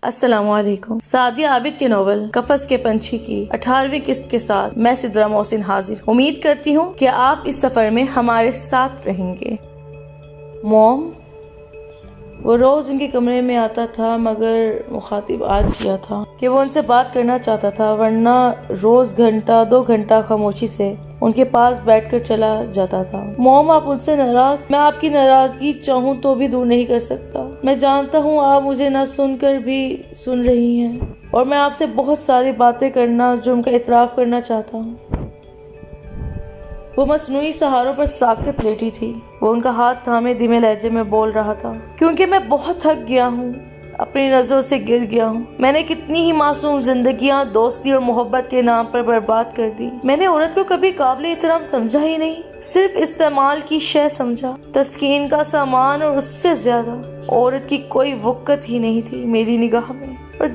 السلام علیکم۔ سعدیہ عابد کے ناول قفس کے پنچھی کی 18ویں قسط کے ساتھ میں سدرا محسن حاضر۔ امید کرتی ہوں کہ آپ اس سفر میں ہمارے ساتھ رہیں گے۔ موم، وہ روز ان کے کمرے میں آتا تھا مگر مخاطب آج کیا تھا کہ وہ ان سے بات کرنا چاہتا تھا، ورنہ روز گھنٹہ 2 گھنٹہ خاموشی سے ان کے پاس بیٹھ کر چلا جاتا تھا۔ موم، آپ ان سے ناراض؟ میں آپ کی ناراضگی چاہوں تو بھی دور نہیں کر سکتا۔ میں جانتا ہوں آپ مجھے نہ سن کر بھی سن رہی ہیں، اور میں آپ سے بہت ساری باتیں کرنا، جرم کا اعتراف کرنا چاہتا ہوں۔ وہ مصنوعی سہاروں پر ساکت لیٹی تھی۔ وہ ان کا ہاتھ تھامے دھیمے لہجے میں بول رہا تھا، کیونکہ میں بہت تھک گیا ہوں، اپنی نظروں سے گر گیا ہوں۔ میں نے کتنی ہی معصوم زندگیاں دوستی اور محبت کے نام پر برباد کر دی۔ میں نے عورت کو کبھی قابل احترام سمجھا ہی نہیں، صرف استعمال کی شے سمجھا، تسکین کا سامان، اور اس سے زیادہ عورت کی کوئی وقت ہی نہیں تھی میری نگاہ میں۔ اور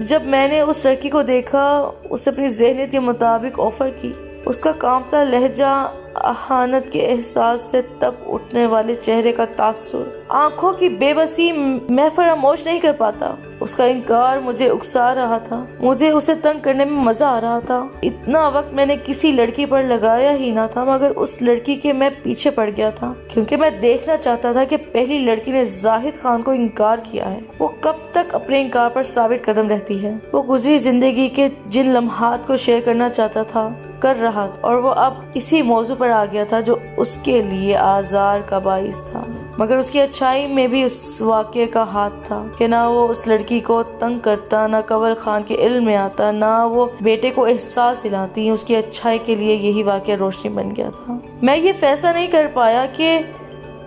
جب میں نے اس لڑکی کو دیکھا، اسے اپنی ذہنیت کے مطابق آفر کی، اس کا کانپتا لہجہ، اہانت کے احساس سے تب اٹھنے والے چہرے کا تاثر، آنکھوں کی بے بسی، میں فراموش نہیں کر پاتا۔ اس کا انکار مجھے اکسا رہا تھا، مجھے اسے تنگ کرنے میں مزہ آ رہا تھا۔ اتنا وقت میں نے کسی لڑکی پر لگایا ہی نہ تھا، مگر اس لڑکی کے میں پیچھے پڑ گیا تھا، کیونکہ میں دیکھنا چاہتا تھا کہ پہلی لڑکی نے زاہد خان کو انکار کیا ہے، وہ کب تک اپنے انکار پر ثابت قدم رہتی ہے۔ وہ گزری زندگی کے جن لمحات کو شیئر کرنا چاہتا تھا کر رہا تھا، اور وہ اب اسی موضوع پر آ گیا تھا جو اس کے لیے آزار کا باعث تھا۔ مگر اس کی اچھائی میں بھی اس واقعے کا ہاتھ تھا کہ نہ وہ اس لڑکی کو تنگ کرتا، نہ کنول خان کے علم میں آتا، نہ وہ بیٹے کو احساس دلاتی۔ اس کی اچھائی کے لیے یہی واقعہ روشنی بن گیا تھا۔ میں یہ فیصلہ نہیں کر پایا کہ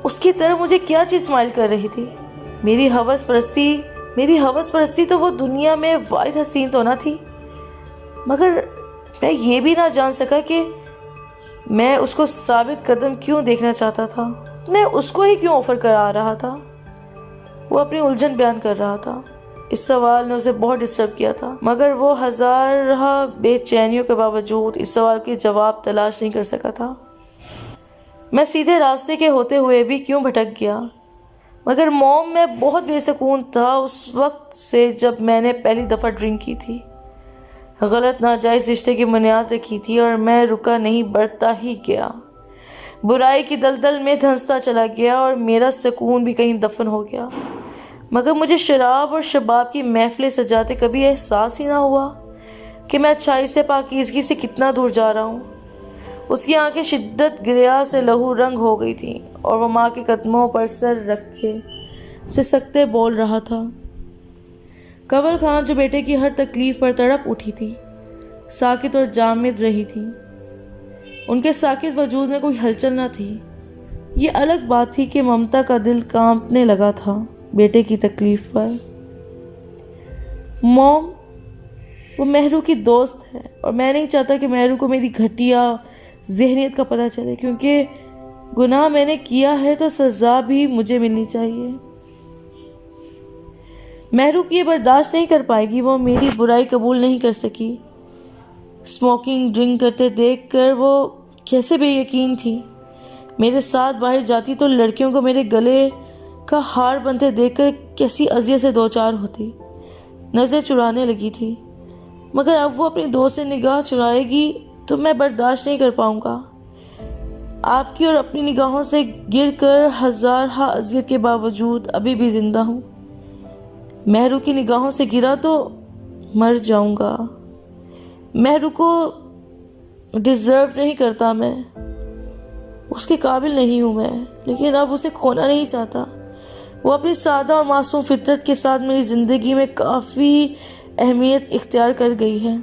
اس کی طرف مجھے کیا چیز اسمائل کر رہی تھی۔ میری ہوس پرستی تو وہ دنیا میں واحد حسین تو نہ تھی، مگر میں یہ بھی نہ جان سکا کہ میں اس کو ثابت قدم کیوں دیکھنا چاہتا تھا، میں اس کو ہی کیوں آفر کرا رہا تھا۔ وہ اپنی الجھن بیان کر رہا تھا۔ اس سوال نے اسے بہت ڈسٹرب کیا تھا، مگر وہ ہزارہ بے چینیوں کے باوجود اس سوال کے جواب تلاش نہیں کر سکا تھا۔ میں سیدھے راستے کے ہوتے ہوئے بھی کیوں بھٹک گیا؟ مگر موم، میں بہت بے سکون تھا اس وقت سے جب میں نے پہلی دفعہ ڈرنک کی تھی، غلط ناجائز رشتے کی بنیاد رکھی تھی، اور میں رکا نہیں، بڑھتا ہی گیا، برائی کی دلدل میں دھنستا چلا گیا، اور میرا سکون بھی کہیں دفن ہو گیا۔ مگر مجھے شراب اور شباب کی محفلیں سجاتے کبھی احساس ہی نہ ہوا کہ میں اچھائی سے، پاکیزگی سے کتنا دور جا رہا ہوں۔ اس کی آنکھیں شدت گریا سے لہو رنگ ہو گئی تھیں، اور وہ ماں کے قدموں پر سر رکھے سسکتے بول رہا تھا۔ کنول خان، جو بیٹے کی ہر تکلیف پر تڑپ اٹھی تھی، ساکت اور جامد رہی تھی۔ ان کے ساکت وجود میں کوئی ہلچل نہ تھی۔ یہ الگ بات تھی کہ ممتا کا دل کانپنے لگا تھا بیٹے کی تکلیف پر۔ موم، وہ مہرو کی دوست ہے، اور میں نہیں چاہتا کہ مہرو کو میری گھٹیا ذہنیت کا پتہ چلے، کیونکہ گناہ میں نے کیا ہے تو سزا بھی مجھے ملنی چاہیے۔ مہرو کی یہ برداشت نہیں کر پائے گی، وہ میری برائی قبول نہیں کر سکی۔ اسموکنگ ڈرنک کرتے دیکھ کر وہ کیسے بے یقین تھی۔ میرے ساتھ باہر جاتی تو لڑکیوں کو میرے گلے کا ہار بنتے دیکھ کر کیسی اذیت سے دوچار ہوتی، نظر چرانے لگی تھی۔ مگر اب وہ اپنی دوست سے نگاہ چرائے گی تو میں برداشت نہیں کر پاؤں گا۔ آپ کی اور اپنی نگاہوں سے گر کر ہزارہ اذیت کے باوجود ابھی بھی زندہ ہوں۔ مہرو کی نگاہوں سے گرا تو مر جاؤں گا۔ مہرو کو ڈیزرو نہیں کرتا، میں اس کے قابل نہیں ہوں میں، لیکن اب اسے کھونا نہیں چاہتا۔ وہ اپنی سادہ اور معصوم فطرت کے ساتھ میری زندگی میں کافی اہمیت اختیار کر گئی ہے۔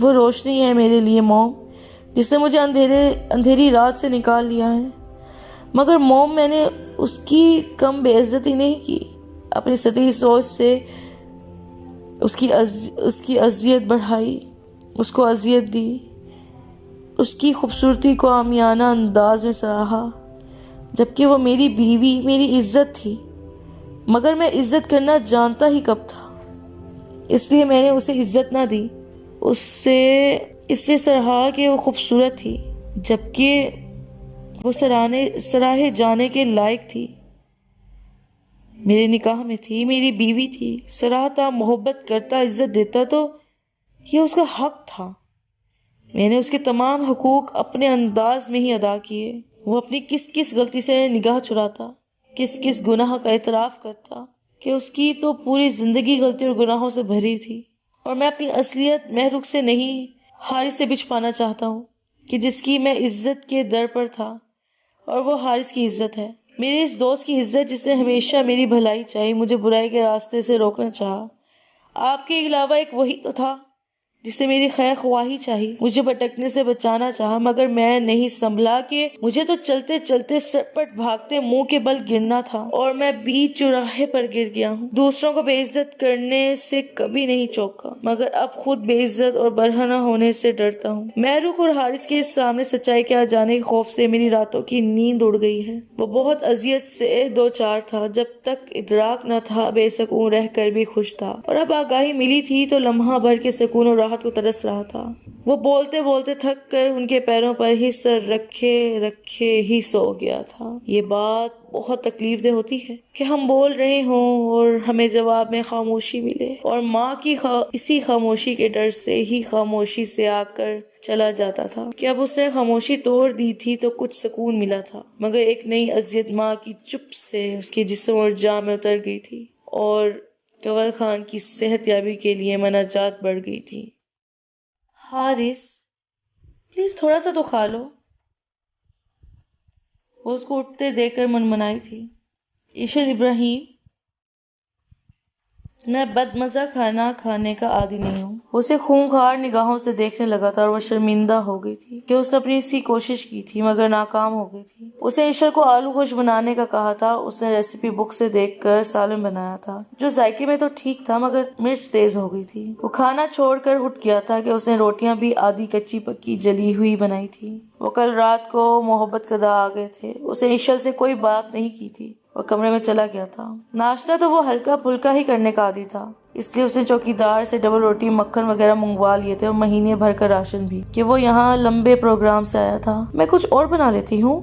وہ روشنی ہے میرے لیے موم، جس نے مجھے اندھیری رات سے نکال لیا ہے۔ مگر موم، میں نے اس کی کم بے عزتی نہیں کی، اپنی سطحی سوچ سے اس کی اذیت بڑھائی، اس کو اذیت دی، اس کی خوبصورتی کو عامیانہ انداز میں سراہا، جبکہ وہ میری بیوی، میری عزت تھی۔ مگر میں عزت کرنا جانتا ہی کب تھا، اس لیے میں نے اسے عزت نہ دی، اس سے سراہا کہ وہ خوبصورت تھی، جبکہ وہ سراہے جانے کے لائق تھی۔ میرے نکاح میں تھی، میری بیوی تھی، سراہتا، محبت کرتا، عزت دیتا، تو یہ اس کا حق تھا۔ میں نے اس کے تمام حقوق اپنے انداز میں ہی ادا کیے۔ وہ اپنی کس کس غلطی سے نگاہ چراتا، کس کس گناہ کا اعتراف کرتا کہ اس کی تو پوری زندگی غلطی اور گناہوں سے بھری تھی، اور میں اپنی اصلیت محروق سے نہیں، حارث سے بھی چھپانا چاہتا ہوں کہ جس کی میں عزت کے در پر تھا، اور وہ حارث کی عزت ہے، میرے اس دوست کی عزت جس نے ہمیشہ میری بھلائی چاہی، مجھے برائی کے راستے سے روکنا چاہا۔ آپ کے علاوہ ایک وہی تو تھا جس سے میری خیر خواہی چاہی، مجھے بھٹکنے سے بچانا چاہا، مگر میں نہیں سنبھلا کہ مجھے تو چلتے چلتے سرپٹ بھاگتے منہ کے بل گرنا تھا، اور میں بیچ چوراہے پر گر گیا ہوں۔ دوسروں کو بے عزت کرنے سے کبھی نہیں چوکا، مگر اب خود بے عزت اور برہنہ ہونے سے ڈرتا ہوں۔ محروق اور حارث کے سامنے سچائی کے آ جانے کے خوف سے میری راتوں کی نیند اڑ گئی ہے۔ وہ بہت اذیت سے دو چار تھا، جب تک ادراک نہ تھا بے سکون رہ کر بھی خوش تھا، اور اب آگاہی ملی تھی تو لمحہ بھر کے سکون اور راحت کو ترس رہا تھا۔ وہ بولتے بولتے تھک کر ان کے پیروں پر ہی سر رکھے رکھے ہی سو گیا تھا۔ یہ بات بہت تکلیف دہ ہوتی ہے کہ ہم بول رہے ہوں اور ہمیں جواب میں خاموشی ملے، اور ماں کی اسی خاموشی کے ڈر سے ہی خاموشی سے آ کر چلا جاتا تھا کہ اب اس نے خاموشی توڑ دی تھی تو کچھ سکون ملا تھا، مگر ایک نئی اذیت ماں کی چپ سے اس کے جسم اور جان میں اتر گئی تھی، اور کنول خان کی صحت یابی کے لیے مناجات بڑھ گئی تھی۔ حارث، پلیز تھوڑا سا تو کھا لو۔ وہ اس کو اٹھتے دیکھ کر منمنائی تھی۔ ایشل ابراہیم، میں بد مزہ کھانا کھانے کا عادی نہیں ہوں۔ اسے خونخوار نگاہوں سے دیکھنے لگا تھا، اور وہ شرمندہ ہو گئی تھی کہ اس نے اپنی سی کوشش کی تھی مگر ناکام ہو گئی تھی۔ اسے ایشل کو آلو گوشت بنانے کا کہا تھا، اس نے ریسیپی بک سے دیکھ کر سالن بنایا تھا جو ذائقے میں تو ٹھیک تھا مگر مرچ تیز ہو گئی تھی۔ وہ کھانا چھوڑ کر اٹھ گیا تھا کہ اس نے روٹیاں بھی آدھی کچی پکی جلی ہوئی بنائی تھی۔ وہ کل رات کو محبت کدہ آ گئے تھے، اسے ایشل سے کوئی بات نہیں کی تھی، اور کمرے میں چلا گیا تھا۔ ناشتہ تو وہ ہلکا پھلکا ہی کرنے کا عادی تھا، اس لیے اس نے چوکیدار سے ڈبل روٹی، مکھن وغیرہ منگوا لیے تھے، اور مہینے بھر کا راشن بھی، کہ وہ یہاں لمبے پروگرام سے آیا تھا۔ میں کچھ اور بنا لیتی ہوں۔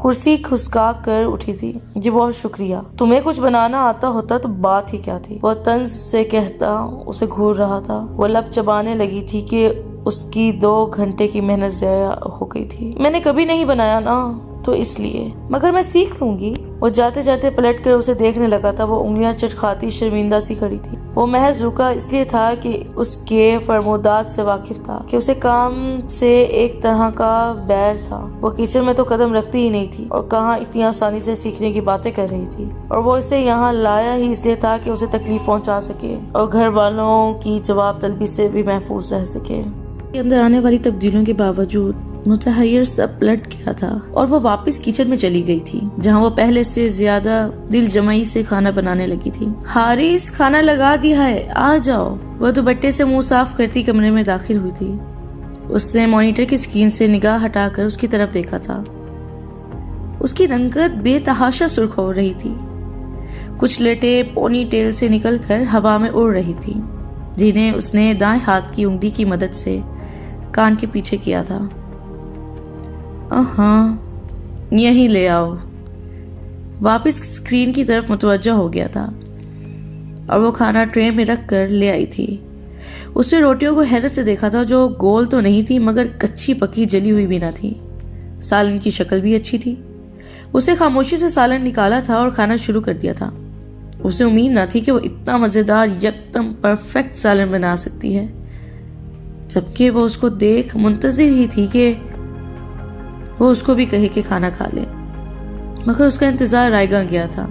کرسی کھسکا کر اٹھی تھی۔ جی بہت شکریہ، تمہیں کچھ بنانا آتا ہوتا تو بات ہی کیا تھی، وہ طنز سے کہتا اسے گھور رہا تھا۔ وہ لب چبانے لگی تھی کہ اس کی 2 گھنٹے کی محنت ضائع ہو گئی تھی۔ میں نے کبھی نہیں بنایا نا، تو اس لیے، مگر میں سیکھ لوں گی۔ وہ جاتے جاتے پلٹ کر اسے دیکھنے لگا تھا۔ وہ انگلیاں چٹکھاتی شرمندہ سی کھڑی تھی۔ وہ محض رکا اس لیے تھا کہ اس کے فرمودات سے واقف تھا کہ اسے کام سے ایک طرح کا بیر تھا۔ وہ کچن میں تو قدم رکھتی ہی نہیں تھی، اور کہاں اتنی آسانی سے سیکھنے کی باتیں کر رہی تھی، اور وہ اسے یہاں لایا ہی اس لیے تھا کہ اسے تکلیف پہنچا سکے اور گھر والوں کی جواب طلبی سے بھی محفوظ رہ سکے۔ اندر آنے والی تبدیلیوں کے باوجود متحیر سب پلٹ گیا تھا، اور وہ واپس کچن میں چلی گئی تھی جہاں وہ پہلے سے زیادہ دل جمعی سے کھانا بنانے لگی تھی۔ حارث، کھانا لگا دیا ہے، آ جاؤ۔ وہ دوپٹے سے منہ صاف کرتی کمرے میں داخل ہوئی تھی۔ اس نے مانیٹر کی اسکرین سے نگاہ ہٹا کر اس کی طرف دیکھا تھا۔ اس کی رنگت بے تحاشا سرخ ہو رہی تھی، کچھ لٹیں پونی ٹیل سے نکل کر ہوا میں اڑ رہی تھی، جنہیں اس نے دائیں ہاتھ کی انگلی کی مدد سے کان کے پیچھے کیا تھا۔ ہاں، یہیں لے آؤ۔ واپس اسکرین کی طرف متوجہ ہو گیا تھا، اور وہ کھانا ٹرے میں رکھ کر لے آئی تھی۔ اس نے روٹیوں کو حیرت سے دیکھا تھا، جو گول تو نہیں تھی مگر کچی پکی جلی ہوئی بھی نہ تھی۔ سالن کی شکل بھی اچھی تھی۔ اسے خاموشی سے سالن نکالا تھا اور کھانا شروع کر دیا تھا۔ اسے امید نہ تھی کہ وہ اتنا مزیدار یکدم پرفیکٹ سالن بنا سکتی ہے، جبکہ وہ اس کو دیکھ منتظر ہی تھی کہ وہ اس کو بھی کہے کہ کھانا کھا لے، مگر اس کا انتظار رائے گاں گیا تھا۔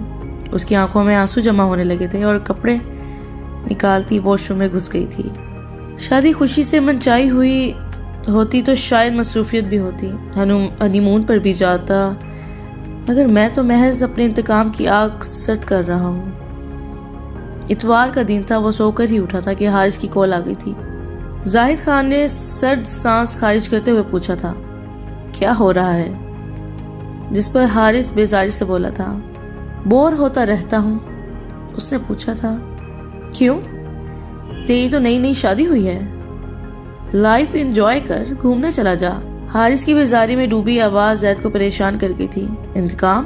اس کی آنکھوں میں آنسو جمع ہونے لگے تھے، اور کپڑے نکالتی واش روم میں گھس گئی تھی۔ شادی خوشی سے منچائی ہوئی ہوتی تو شاید مصروفیت بھی ہوتی، ہنی مون پر بھی جاتا، مگر میں تو محض اپنے انتقام کی آگ سرد کر رہا ہوں۔ اتوار کا دن تھا، وہ سو کر ہی اٹھا تھا کہ حارث کی کال آ گئی تھی۔ زاہد خان نے سرد سانس خارج کرتے ہوئے پوچھا تھا، کیا ہو رہا ہے؟ جس پر حارث بیزاری سے بولا تھا، بور ہوتا رہتا ہوں۔ اس نے پوچھا تھا، کیوں؟ تیری تو نئی شادی ہوئی ہے، لائف انجوائے کر، گھومنے چلا جا۔ حارث کی بیزاری میں ڈوبی آواز زید کو پریشان کر گئی تھی۔ انتقام؟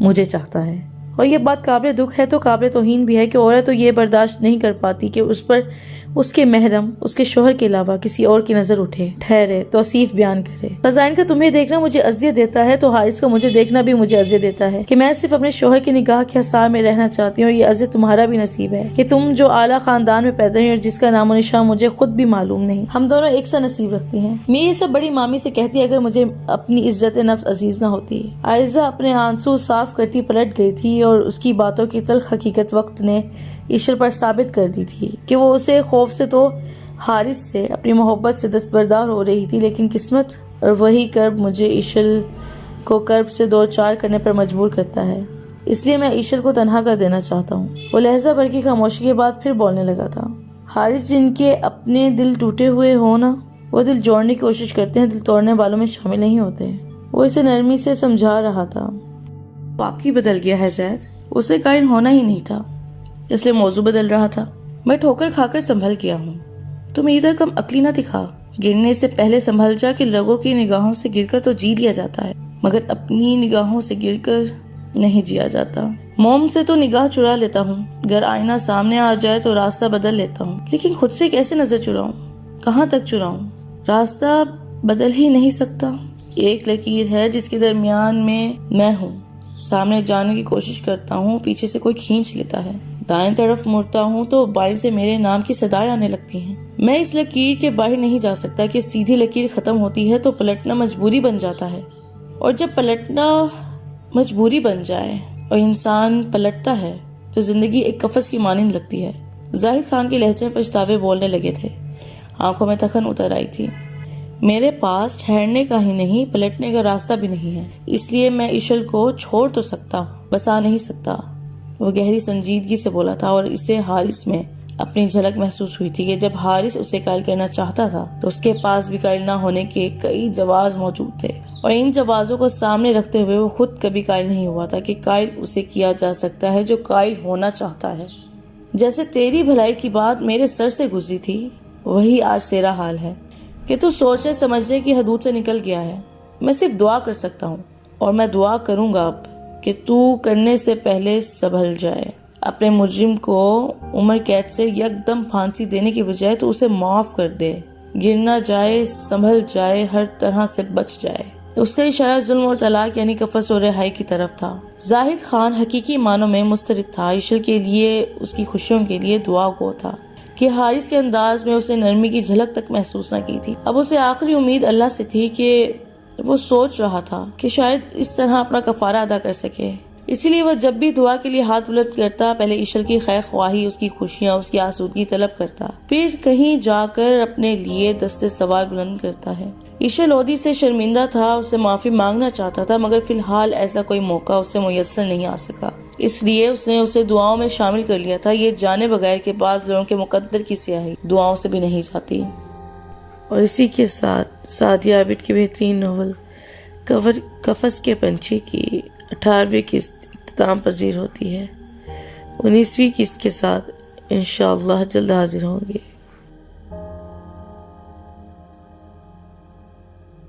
مجھے چاہتا ہے۔ اور یہ بات قابل دکھ ہے تو قابل توہین بھی ہے کہ عورت تو یہ برداشت نہیں کر پاتی کہ اس پر اس کے محرم، اس کے شوہر کے علاوہ کسی اور کی نظر اٹھے، ٹھہرے، توصیف بیان کرے۔ خزائن کا تمہیں دیکھنا مجھے اذیت دیتا ہے تو حارث کا مجھے دیکھنا بھی مجھے اذیت دیتا ہے کہ میں صرف اپنے شوہر کی نگاہ کے حصار میں رہنا چاہتی ہوں، اور یہ اذیت تمہارا بھی نصیب ہے کہ تم جو اعلیٰ خاندان میں پیدا ہوئی اور جس کا نام و نشان مجھے خود بھی معلوم نہیں۔ ہم دونوں ایک سا نصیب رکھتی ہیں۔ میں یہ سب بڑی مامی سے کہتی ہے اگر مجھے اپنی عزت نفس عزیز نہ ہوتی۔ عائزہ اپنے آنسو صاف کرتی پلٹ گئی تھی اور اس کی باتوں کی تلخ حقیقت وقت نے عشل پر ثابت کر دی تھی کہ وہ اسے خوف سے تو حارث سے، اپنی محبت سے دستبردار ہو رہی تھی، لیکن قسمت اور وہی کرب مجھے عشل کو کرب سے دو چار کرنے پر مجبور کرتا ہے، اس لیے میں عشل کو تنہا کر دینا چاہتا ہوں۔ وہ لہجہ بھر کی خاموشی کے بعد پھر بولنے لگا تھا۔ حارث جن کے اپنے دل ٹوٹے ہوئے ہو نا، وہ دل جوڑنے کی کوشش کرتے ہیں، دل توڑنے والوں میں شامل نہیں ہوتے۔ وہ اسے نرمی سے سمجھا رہا تھا۔ واقعی بدل گیا ہے زید، اسے قائل ہونا ہی نہیں تھا، اس لیے موضوع بدل رہا تھا۔ میں ٹھوکر کھا کر سنبھل گیا ہوں، تم ادھر کم عقلی نہ دکھا، گرنے سے پہلے سنبھل جا کہ لوگوں کی نگاہوں سے گر کر تو جی لیا جاتا ہے مگر اپنی نگاہوں سے گر کر نہیں جیا جاتا۔ موم سے تو نگاہ چرا لیتا ہوں، اگر آئینہ سامنے آ جائے تو راستہ بدل لیتا ہوں، لیکن خود سے کیسے نظر چراؤں، کہاں تک چراؤں؟ راستہ بدل ہی نہیں سکتا۔ ایک لکیر ہے جس کے درمیان میں ہوں، سامنے جانے کی کوشش کرتا ہوں، پیچھے سے کوئی کھینچ لیتا ہے، دائیں طرف مڑتا ہوں تو بائیں سے میرے نام کی صدائیں آنے لگتی ہیں۔ میں اس لکیر کے باہر نہیں جا سکتا کہ سیدھی لکیر ختم ہوتی ہے تو پلٹنا مجبوری بن جاتا ہے، اور جب پلٹنا مجبوری بن جائے اور انسان پلٹتا ہے تو زندگی ایک قفس کی مانند لگتی ہے۔ زاہد خان کے لہجے میں پچھتاوے بولنے لگے تھے، آنکھوں میں تکھن اتر آئی تھی۔ میرے پاس ٹھہرنے کا ہی نہیں، پلٹنے کا راستہ بھی نہیں ہے، اس لیے میں عشل کو چھوڑ تو سکتا ہوں، بسا نہیں سکتا۔ وہ گہری سنجیدگی سے بولا تھا اور اسے حارث میں اپنی جھلک محسوس ہوئی تھی کہ جب حارث اسے قائل کرنا چاہتا تھا تو اس کے پاس بھی قائل نہ ہونے کے کئی جواز موجود تھے، اور ان جوازوں کو سامنے رکھتے ہوئے وہ خود کبھی قائل نہیں ہوا تھا کہ قائل اسے کیا جا سکتا ہے جو قائل ہونا چاہتا ہے۔ جیسے تیری بھلائی کی بات میرے سر سے گزری تھی، وہی آج تیرا حال ہے کہ تو سوچنے سمجھنے کی حدود سے نکل گیا ہے۔ میں صرف دعا کر سکتا ہوں، اور میں دعا کروں گا اب کہ تو کرنے سے پہلے سنبھل جائے۔ اپنے مجرم کو عمر قید سے یکدم پھانسی دینے کی بجائے تو اسے معاف کر دے، گر نہ جائے، سنبھل جائے، ہر طرح سے بچ جائے۔ اس کا اشارہ ظلم اور طلاق یعنی قفس اور رہائی کی طرف تھا۔ زاہد خان حقیقی معنوں میں مضطرب تھا، عشل کے لیے، اس کی خوشیوں کے لیے دعا گو تھا کہ حارث کے انداز میں اسے نرمی کی جھلک تک محسوس نہ کی تھی۔ اب اسے آخری امید اللہ سے تھی کہ وہ سوچ رہا تھا کہ شاید اس طرح اپنا کفارہ ادا کر سکے، اسی لیے وہ جب بھی دعا کے لیے ہاتھ بلند کرتا پہلے عشل کی خیر خواہی، اس کی خوشیاں، اس کی آسودگی طلب کرتا، پھر کہیں جا کر اپنے لیے دست سوال بلند کرتا ہے۔ عشل عودی سے شرمندہ تھا، اسے معافی مانگنا چاہتا تھا مگر فی الحال ایسا کوئی موقع اسے میسر نہیں آ سکا، اس لیے اس نے اسے دعاؤں میں شامل کر لیا تھا، یہ جانے بغیر کہ بعض لوگوں کے مقدر کی سیاہی دعاؤں سے بھی نہیں جاتی۔ اور اسی کے ساتھ سعدیہ عابد کی بہترین ناول قفس کے پنچھی کی 18ویں قسط اختتام پذیر ہوتی ہے۔ 19ویں قسط کے ساتھ انشاءاللہ جلد حاضر ہوں گے۔